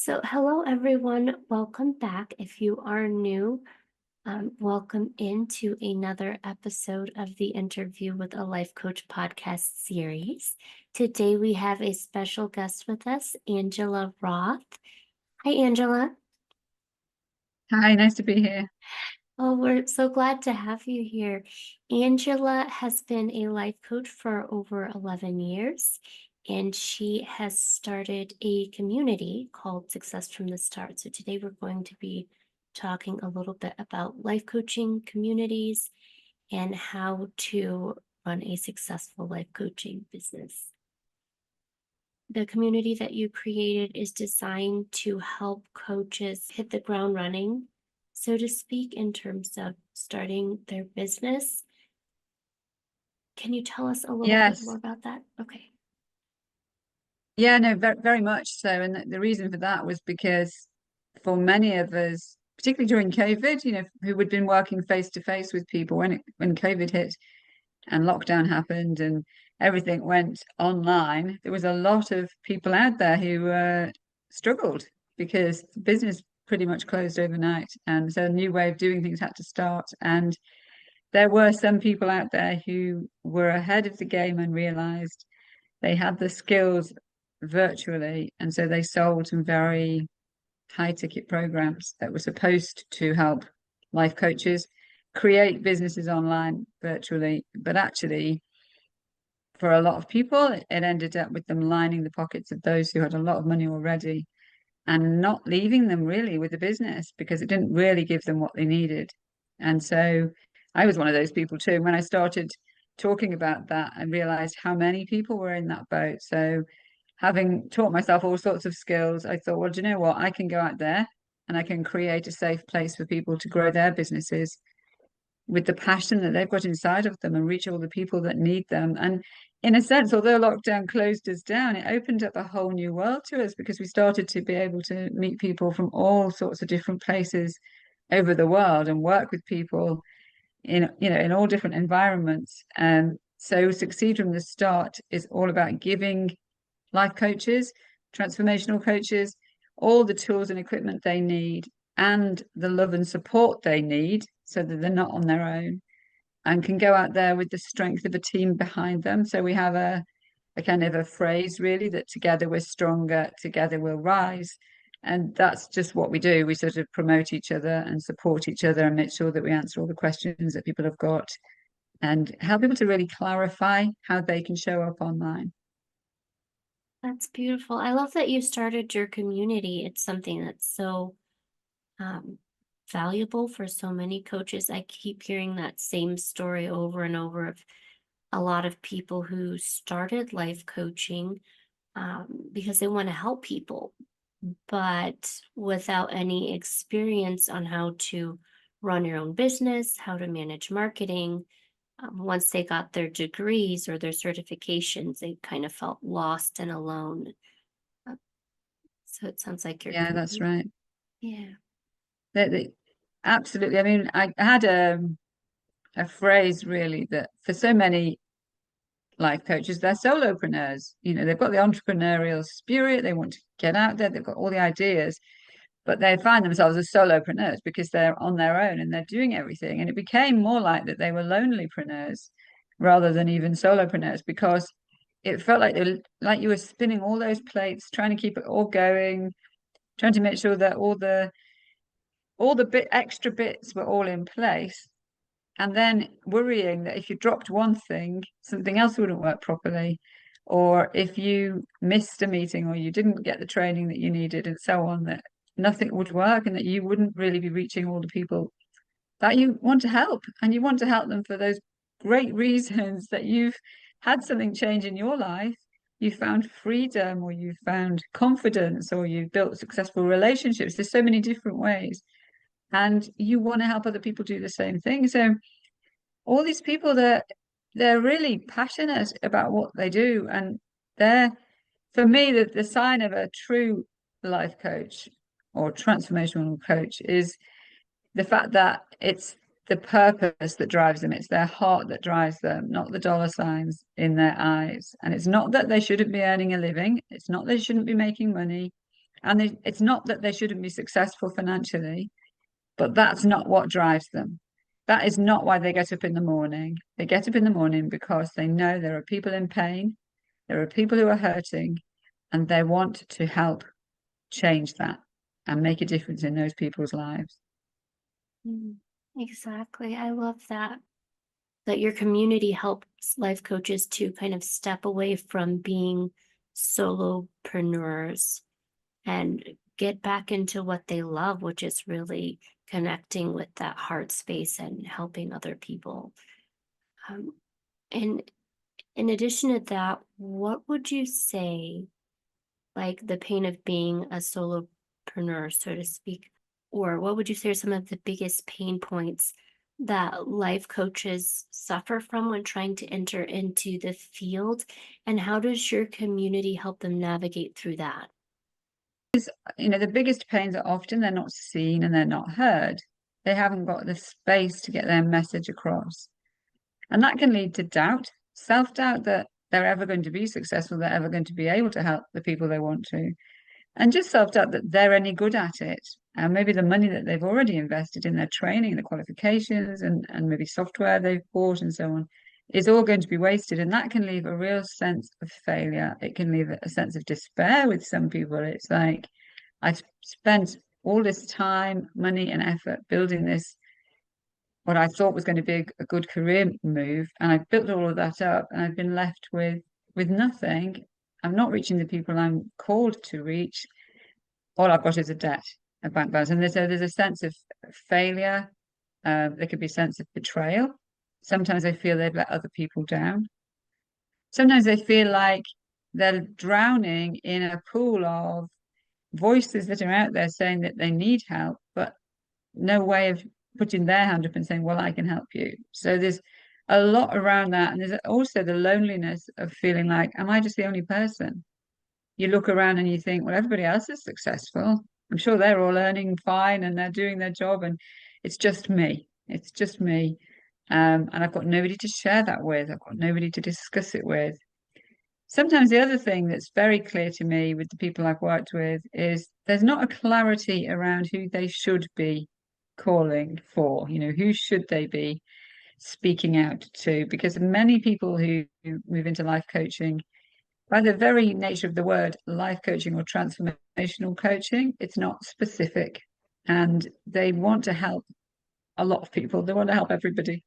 So, hello everyone. Welcome back. If you are new, welcome into another episode of the Interview with a Life Coach podcast series. Today we have a special guest with us, Angela Roth. Hi, Angela. Hi, nice to be here. Oh, we're so glad to have you here. Angela has been a life coach for over 11 years, and she has started a community called Success from the Start. So today we're going to be talking a little bit about life coaching communities and how to run a successful life coaching business. The community that you created is designed to help coaches hit the ground running, so to speak, in terms of starting their business. Can you tell us a little bit more Yes. about that? Okay. Yeah, no, very much so. And the reason for that was because for many of us, particularly during COVID, who had been working face to face with people when COVID hit and lockdown happened and everything went online, there was a lot of people out there who struggled because the business pretty much closed overnight. And so a new way of doing things had to start. And there were some people out there who were ahead of the game and realized they had the skills virtually, and so they sold some very high ticket programs that were supposed to help life coaches create businesses online virtually. But actually, for a lot of people, it ended up with them lining the pockets of those who had a lot of money already and not leaving them really with the business because it didn't really give them what they needed. And so I was one of those people too. When I started talking about that, I realized how many people were in that boat. So having taught myself all sorts of skills, I thought, well, do you know what? I can go out there and I can create a safe place for people to grow their businesses with the passion that they've got inside of them and reach all the people that need them. And in a sense, although lockdown closed us down, it opened up a whole new world to us because we started to be able to meet people from all sorts of different places over the world and work with people in all different environments. And so Succeed from the Start is all about giving life coaches, transformational coaches, all the tools and equipment they need and the love and support they need so that they're not on their own and can go out there with the strength of a team behind them. So we have a kind of a phrase really that together we're stronger, together we'll rise. And that's just what we do. We sort of promote each other and support each other and make sure that we answer all the questions that people have got and help people to really clarify how they can show up online. That's beautiful. I love that you started your community. It's something that's so um, valuable for so many coaches. I keep hearing that same story over and over of a lot of people who started life coaching because they want to help people, but without any experience on how to run your own business, how to manage marketing. Once they got their degrees or their certifications, they kind of felt lost and alone. Uh, so it sounds like you're, Yeah, that's right. yeah. They, absolutely. I mean, I had a phrase really that for so many life coaches, they're solopreneurs. They've got the entrepreneurial spirit, they want to get out there, they've got all the ideas, but they find themselves as solopreneurs because they're on their own and they're doing everything. And it became more like that they were lonelypreneurs rather than even solopreneurs because it felt like like you were spinning all those plates, trying to keep it all going, trying to make sure that all the extra bits were all in place, and then worrying that if you dropped one thing, something else wouldn't work properly, or if you missed a meeting or you didn't get the training that you needed, and so on, that nothing would work and that you wouldn't really be reaching all the people that you want to help. And you want to help them for those great reasons that you've had something change in your life. You found freedom, or you found confidence, or you've built successful relationships. There's so many different ways and you want to help other people do the same thing. So all these people that they're really passionate about what they do, and they're for me the sign of a true life coach or transformational coach is the fact that it's the purpose that drives them. It's their heart that drives them, not the dollar signs in their eyes. And it's not that they shouldn't be earning a living. It's not they shouldn't be making money. And it's not that they shouldn't be successful financially, but that's not what drives them. That is not why they get up in the morning. They get up in the morning because they know there are people in pain, there are people who are hurting, and they want to help change that and make a difference in those people's lives. Mm, exactly. I love that. That your community helps life coaches to kind of step away from being solopreneurs and get back into what they love, which is really connecting with that heart space and helping other people. Um, and in addition to that, what would you say, like the pain of being a solopreneur, so to speak, or what would you say are some of the biggest pain points that life coaches suffer from when trying to enter into the field? And how does your community help them navigate through that? The biggest pains are often they're not seen and they're not heard. They haven't got the space to get their message across. And that can lead to doubt, self-doubt that they're ever going to be successful, they're ever going to be able to help the people they want to, and just self-doubt that they're any good at it. And maybe the money that they've already invested in their training, the qualifications, and maybe software they've bought and so on, is all going to be wasted. And that can leave a real sense of failure. It can leave a sense of despair with some people. It's like, I've spent all this time, money, and effort building this, what I thought was going to be a good career move, and I've built all of that up, and I've been left with nothing. I'm not reaching the people I'm called to reach. All I've got is a debt, a bank balance, and there's a sense of failure. There could be a sense of betrayal. Sometimes they feel they've let other people down. Sometimes they feel like they're drowning in a pool of voices that are out there saying that they need help, but no way of putting their hand up and saying, well, I can help you. So there's a lot around that. And there's also the loneliness of feeling like, am I just the only person? You look around and you think, well, everybody else is successful. I'm sure they're all earning fine and they're doing their job, and it's just me. It's just me. And I've got nobody to share that with. I've got nobody to discuss it with. Sometimes the other thing that's very clear to me with the people I've worked with is there's not a clarity around who they should be calling for. Who should they be speaking out to? Because many people who move into life coaching, by the very nature of the word life coaching or transformational coaching, it's not specific. And they want to help a lot of people. They want to help everybody.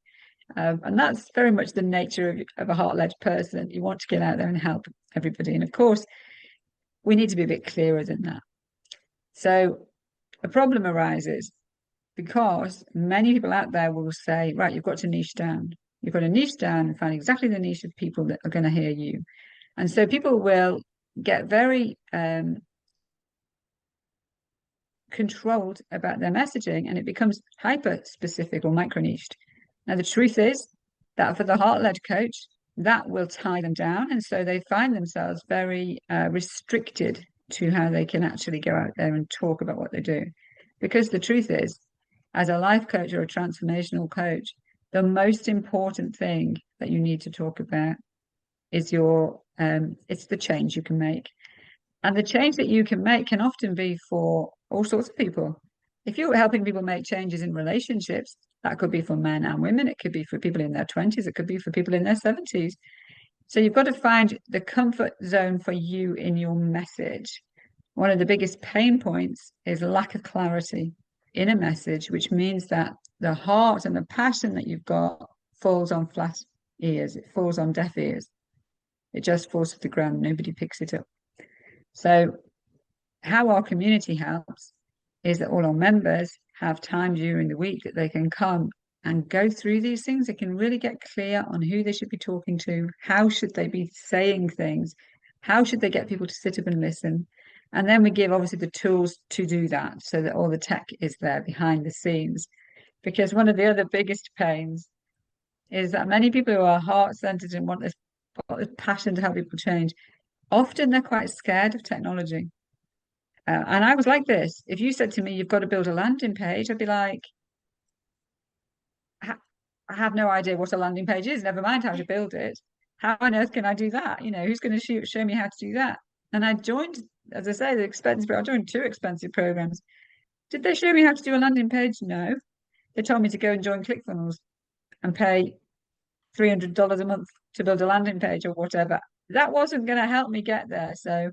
And that's very much the nature of a heart-led person. You want to get out there and help everybody. And of course, we need to be a bit clearer than that. So a problem arises because many people out there will say, right, you've got to niche down. You've got to niche down and find exactly the niche of people that are going to hear you. And so people will get very controlled about their messaging, and it becomes hyper specific or micro niched. Now, the truth is that for the heart led coach, that will tie them down. And so they find themselves very restricted to how they can actually go out there and talk about what they do. Because the truth is, as a life coach or a transformational coach, the most important thing that you need to talk about is it's the change you can make. And the change that you can make can often be for all sorts of people. If you're helping people make changes in relationships, that could be for men and women. It could be for people in their 20s. It could be for people in their 70s. So you've got to find the comfort zone for you in your message. One of the biggest pain points is lack of clarity in a message, which means that the heart and the passion that you've got falls on flat ears. It falls on deaf ears. It just falls to the ground. Nobody picks it up. So how our community helps is that all our members have time during the week that they can come and go through these things. They can really get clear on who they should be talking to, how should they be saying things, how should they get people to sit up and listen. And then we give obviously the tools to do that so that all the tech is there behind the scenes. Because one of the other biggest pains is that many people who are heart-centered and want this passion to help people change, often they're quite scared of technology. And I was like this. If you said to me, you've got to build a landing page, I'd be like, I have no idea what a landing page is, never mind how to build it. How on earth can I do that? Who's going to show me how to do that? And I joined, as I say, the expensive, I joined two expensive programs. Did they show me how to do a landing page? No. They told me to go and join ClickFunnels and pay $300 a month to build a landing page or whatever. That wasn't going to help me get there. So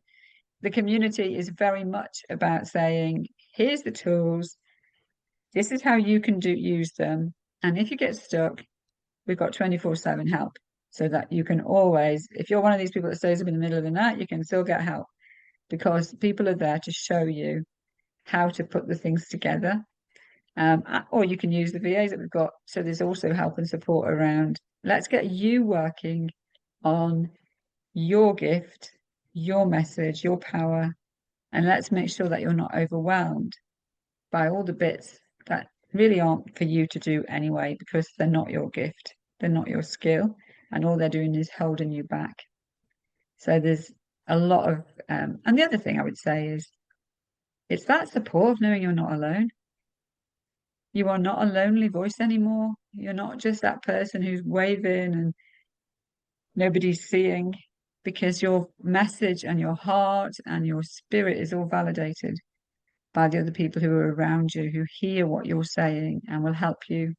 the community is very much about saying, here's the tools, this is how you can use them. And if you get stuck, we've got 24/7 help so that you can always, if you're one of these people that stays up in the middle of the night, you can still get help because people are there to show you how to put the things together. Or you can use the VAs that we've got. So there's also help and support around. Let's get you working on your gift, your message, your power, and let's make sure that you're not overwhelmed by all the bits that really aren't for you to do anyway, because they're not your gift, they're not your skill, and all they're doing is holding you back. So there's a lot of, and the other thing I would say is it's that support of knowing you're not alone. You are not a lonely voice anymore. You're not just that person who's waving and nobody's seeing, because your message and your heart and your spirit is all validated by the other people who are around you, who hear what you're saying and will help you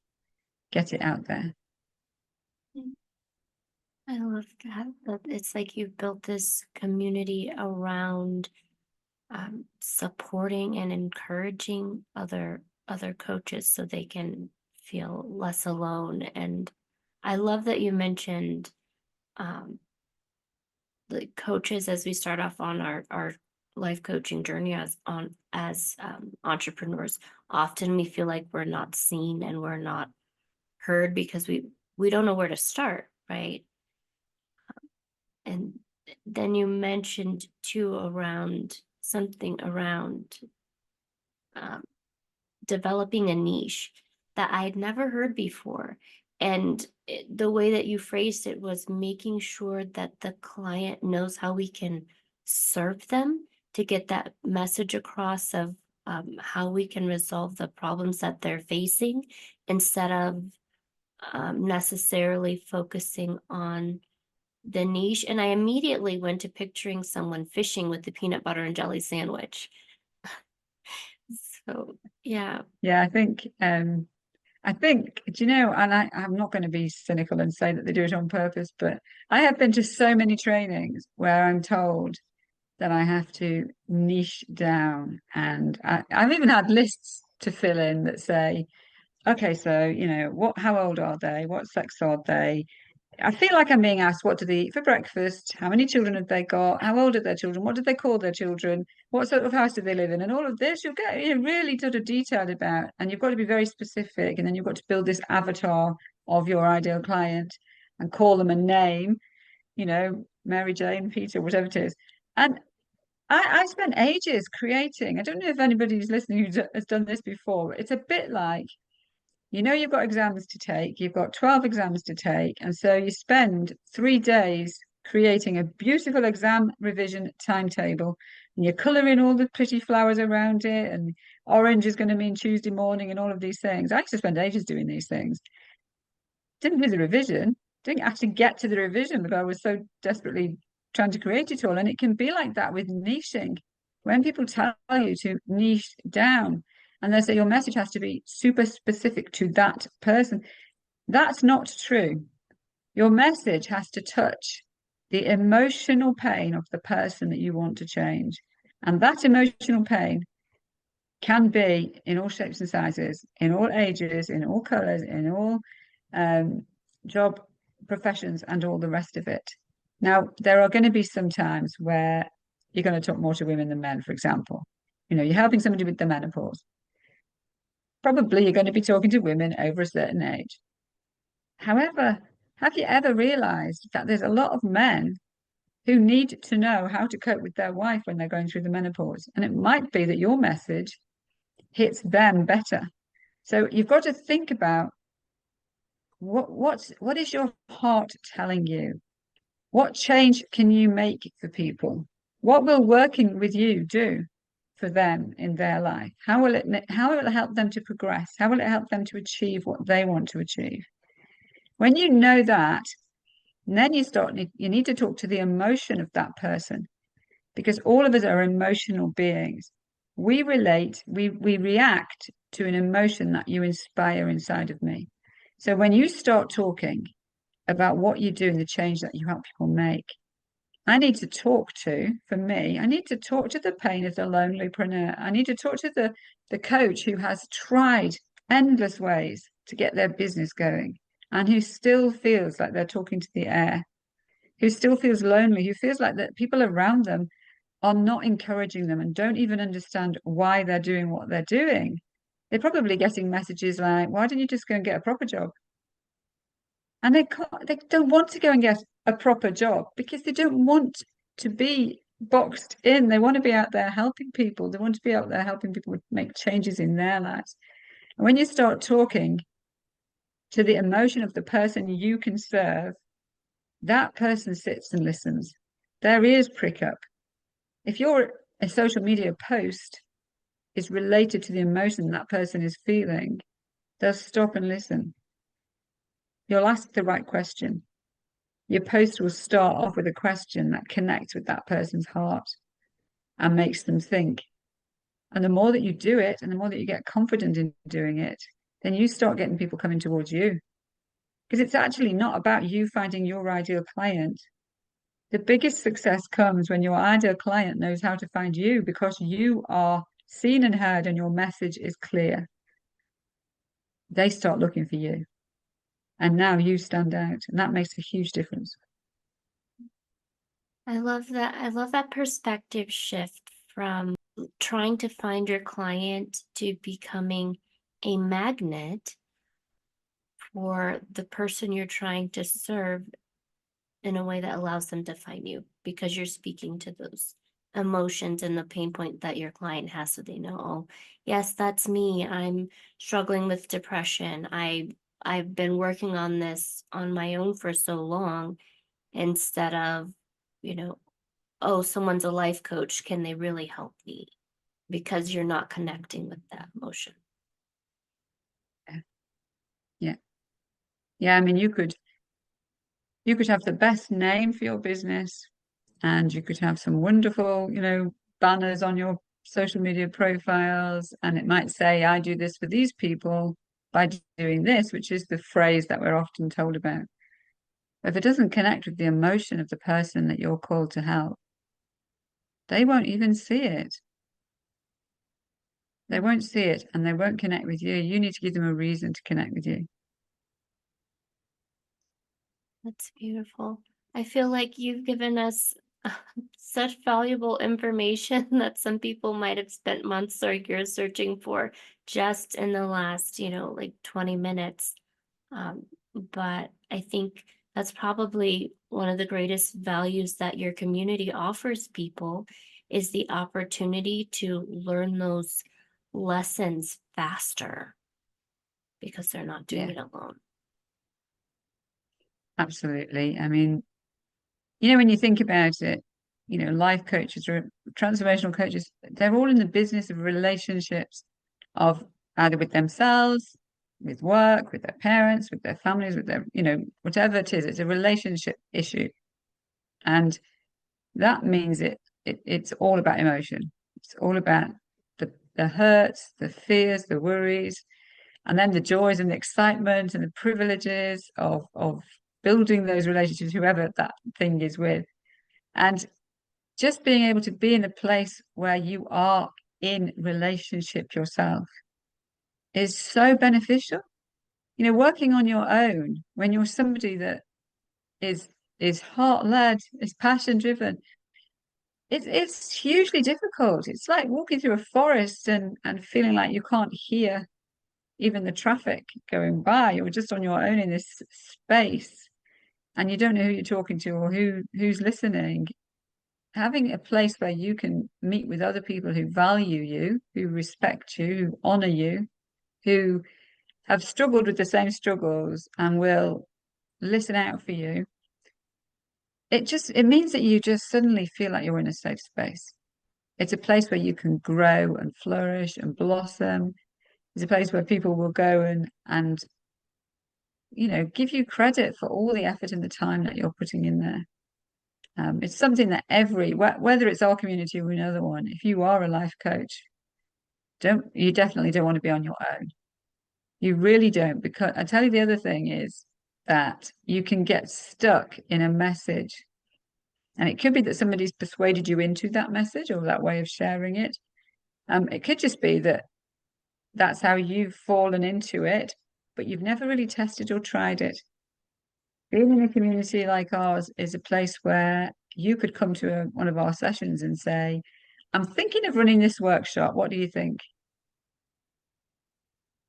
get it out there. I love that. It's like you've built this community around supporting and encouraging other coaches so they can feel less alone. And I love that you mentioned um, the coaches as we start off on our life coaching journey as entrepreneurs. Often we feel like we're not seen and we're not heard because we don't know where to start, right? And then you mentioned too around something around um, developing a niche that I had never heard before. And the way that you phrased it was making sure that the client knows how we can serve them to get that message across of how we can resolve the problems that they're facing instead of necessarily focusing on the niche. And I immediately went to picturing someone fishing with the peanut butter and jelly sandwich. So yeah. Yeah, I think, do you know, and I'm not going to be cynical and say that they do it on purpose, but I have been to so many trainings where I'm told that I have to niche down. And I've even had lists to fill in that say, okay, so, how old are they? What sex are they? I feel like I'm being asked, what do they eat for breakfast? How many children have they got? How old are their children? What do they call their children? What sort of house do they live in? And all of this, you'll get really sort of detailed about, and you've got to be very specific. And then you've got to build this avatar of your ideal client and call them a name, Mary Jane, Peter, whatever it is. And I spent ages creating. I don't know if anybody's listening who has done this before. It's a bit like, you've got exams to take, you've got 12 exams to take, and so you spend 3 days creating a beautiful exam revision timetable, and you're colouring all the pretty flowers around it, and orange is going to mean Tuesday morning, and all of these things. I used to spend ages doing these things. Didn't do the revision, didn't actually get to the revision because I was so desperately trying to create it all. And it can be like that with niching. When people tell you to niche down, and they say your message has to be super specific to that person. That's not true. Your message has to touch the emotional pain of the person that you want to change. And that emotional pain can be in all shapes and sizes, in all ages, in all colors, in all job professions, and all the rest of it. Now, there are going to be some times where you're going to talk more to women than men, for example. You're helping somebody with the menopause. Probably you're going to be talking to women over a certain age. However, have you ever realized that there's a lot of men who need to know how to cope with their wife when they're going through the menopause? And it might be that your message hits them better. So you've got to think about what is your heart telling you? What change can you make for people? What will working with you do for them in their life? How will it help them to progress? How will it help them to achieve what they want to achieve? When you know that, then you need to talk to the emotion of that person. because all of us are emotional beings. We relate, we react to an emotion that you inspire inside of me. So when you start talking about what you do and the change that you help people make, I need to talk to, for me, I need to talk to the pain of the lonelypreneur. I need to talk to the coach who has tried endless ways to get their business going and who still feels like they're talking to the air, who still feels lonely, who feels like that people around them are not encouraging them and don't even understand why they're doing what they're doing. They're probably getting messages like, why don't you just go and get a proper job? And they don't want to go and get a proper job because they don't want to be boxed in. They want to be out there helping people. They want to be out there helping people make changes in their lives. And when you start talking to the emotion of the person you can serve, that person sits and listens. Their ears prick up. If your a social media post is related to the emotion that person is feeling, they'll stop and listen. You'll ask the right question. Your post will start off with a question that connects with that person's heart and makes them think. And the more that you do it and the more that you get confident in doing it, then you start getting people coming towards you. Because it's actually not about you finding your ideal client. The biggest success comes when your ideal client knows how to find you because you are seen and heard and your message is clear. They start looking for you. And now you stand out. And that makes a huge difference. I love that. I love that perspective shift from trying to find your client to becoming a magnet for the person you're trying to serve in a way that allows them to find you because you're speaking to those emotions and the pain point that your client has so they know, oh, yes, that's me. I'm struggling with depression. I've been working on this on my own for so long instead of, you know, oh, someone's a life coach. Can they really help me? Because you're not connecting with that emotion. Yeah. Yeah. Yeah. I mean, you could have the best name for your business and you could have some wonderful, banners on your social media profiles. And it might say, I do this for these people by doing this, which is the phrase that we're often told about. But if it doesn't connect with the emotion of the person that you're called to help, they won't even see it. They Mm, won't see it and they won't connect with you. You need to give them a reason to connect with you. that's beautiful. I feel like you've given us such valuable information that some people might have spent months or years searching for just in the last, like 20 minutes. Um, but I think that's probably one of the greatest values that your community offers people is the opportunity to learn those lessons faster because they're not doing Yeah, it alone. absolutely. I mean, when you think about it, life coaches or transformational coaches, they're all in the business of relationships of either with themselves, with work, with their parents, with their families, with their, whatever it is, it's a relationship issue. And that means it's all about emotion. It's all about the hurts, the fears, the worries, and then the joys and the excitement and the privileges of building those relationships, whoever that thing is with. And just being able to be in a place where you are in relationship yourself is so beneficial. Working on your own when you're somebody that is is heart led, is passion driven, it's hugely difficult. It's like walking through a forest and feeling like you can't hear even the traffic going by. You're just on your own in this space and you don't know who you're talking to or who's listening. Having a place where you can meet with other people who value you, who respect you, who honor you, who have struggled with the same struggles and will listen out for you. It means that you just suddenly feel like you're in a safe space. It's a place where you can grow and flourish and blossom. It's a place where people will go and give you credit for all the effort and the time that you're putting in there. It's something that whether it's our community or another one, if you are a life coach, you definitely don't want to be on your own. You really don't, because I tell you, the other thing is that you can get stuck in a message, and it could be that somebody's persuaded you into that message or that way of sharing it. It could just be that that's how you've fallen into it, but you've never really tested or tried it. Being in a community like ours is a place where you could come to one of our sessions and say, I'm thinking of running this workshop. What do you think?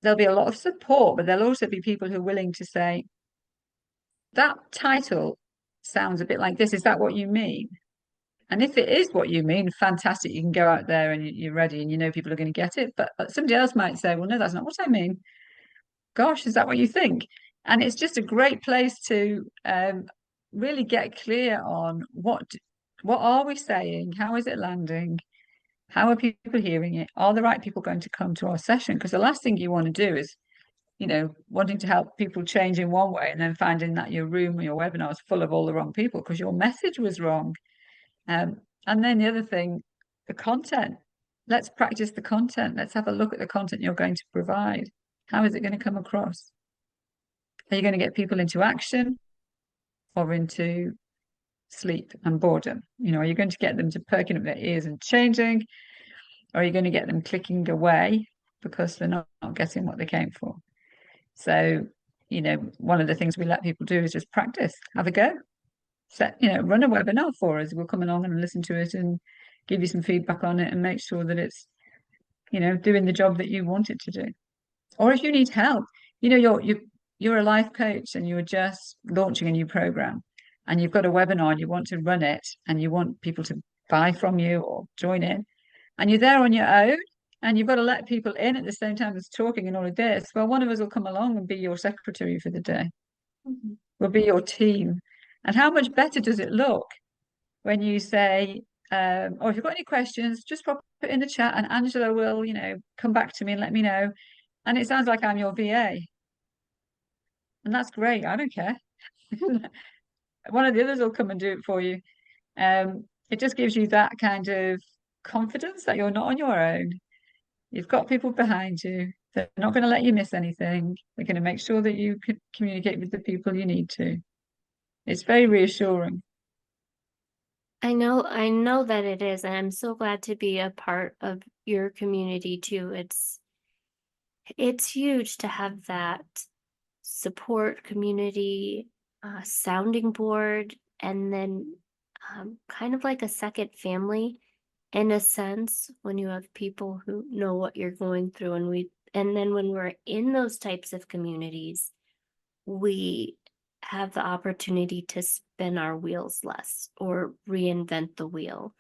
There'll be a lot of support, but there'll also be people who are willing to say, that title sounds a bit like this. Is that what you mean? And if it is what you mean, fantastic. You can go out there and you're ready and you know people are going to get it. But somebody else might say, well, no, that's not what I mean. Gosh, is that what you think? And it's just a great place to really get clear on what are we saying? How is it landing? How are people hearing it? Are the right people going to come to our session? Because the last thing you want to do is, wanting to help people change in one way and then finding that your room or your webinar is full of all the wrong people because your message was wrong. And then the other thing, the content. Let's practice the content. Let's have a look at the content you're going to provide. How is it going to come across? Are you going to get people into action or into sleep and boredom? Are you going to get them to perking up their ears and changing? Or are you going to get them clicking away because they're not getting what they came for? So, one of the things we let people do is just practice, have a go. Run a webinar for us. We'll come along and listen to it and give you some feedback on it and make sure that it's, doing the job that you want it to do. Or if you need help, you're a life coach and you're just launching a new program and you've got a webinar and you want to run it and you want people to buy from you or join in, and you're there on your own and you've got to let people in at the same time as talking and all of this. Well, one of us will come along and be your secretary for the day. Mm-hmm. We'll be your team. And how much better does it look when you say, or if you've got any questions, just pop it in the chat and Angela will, come back to me and let me know. And it sounds like I'm your VA. And that's great. I don't care. One of the others will come and do it for you. It just gives you that kind of confidence that you're not on your own. You've got people behind you. They're not going to let you miss anything. They're going to make sure that you can communicate with the people you need to. It's very reassuring. I know that it is, and I'm so glad to be a part of your community too. It's huge to have that support community, sounding board, and then kind of like a second family in a sense when you have people who know what you're going through. And then when we're in those types of communities, we have the opportunity to spin our wheels less or reinvent the wheel.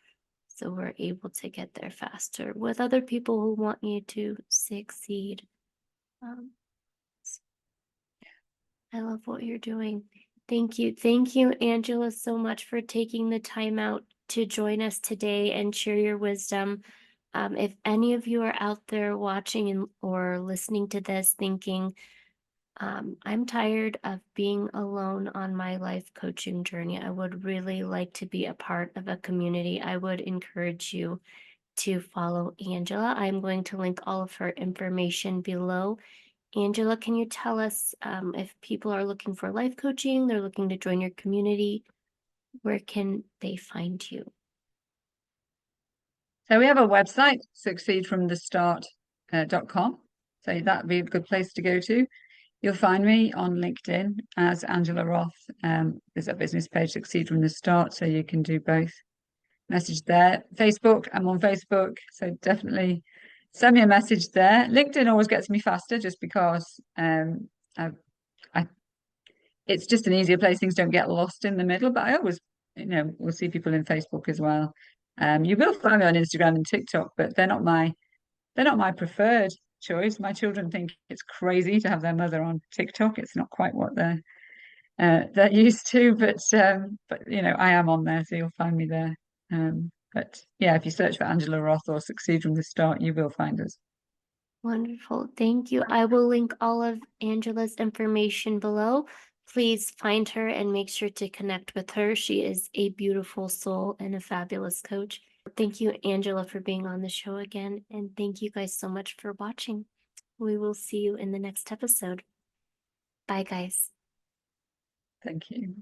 So we're able to get there faster with other people who want you to succeed. I love what you're doing. Thank you. Thank you, Angela, so much for taking the time out to join us today and share your wisdom. If any of you are out there watching or listening to this thinking, I'm tired of being alone on my life coaching journey, I would really like to be a part of a community, I would encourage you to follow Angela. I'm going to link all of her information below. Angela, can you tell us if people are looking for life coaching, they're looking to join your community, where can they find you? So we have a website, succeedfromthestart.com. So that'd be a good place to go to. You'll find me on LinkedIn as Angela Roth. There's a business page, Succeed from the Start, so you can do both. Message there. Facebook, I'm on Facebook, so definitely send me a message there. LinkedIn always gets me faster just because it's just an easier place. Things don't get lost in the middle, but I always, we'll see people in Facebook as well. You will find me on Instagram and TikTok, but they're not my preferred choice. My children think it's crazy to have their mother on TikTok. It's not quite what they're used to, but I am on there, so you'll find me there. But yeah, if you search for Angela Roth or Succeed from the Start, you will find us. Wonderful. Thank you. I will link all of Angela's information below. Please find her and make sure to connect with her. She is a beautiful soul and a fabulous coach. Thank you, Angela, for being on the show again. And thank you guys so much for watching. We will see you in the next episode. Bye, guys. Thank you.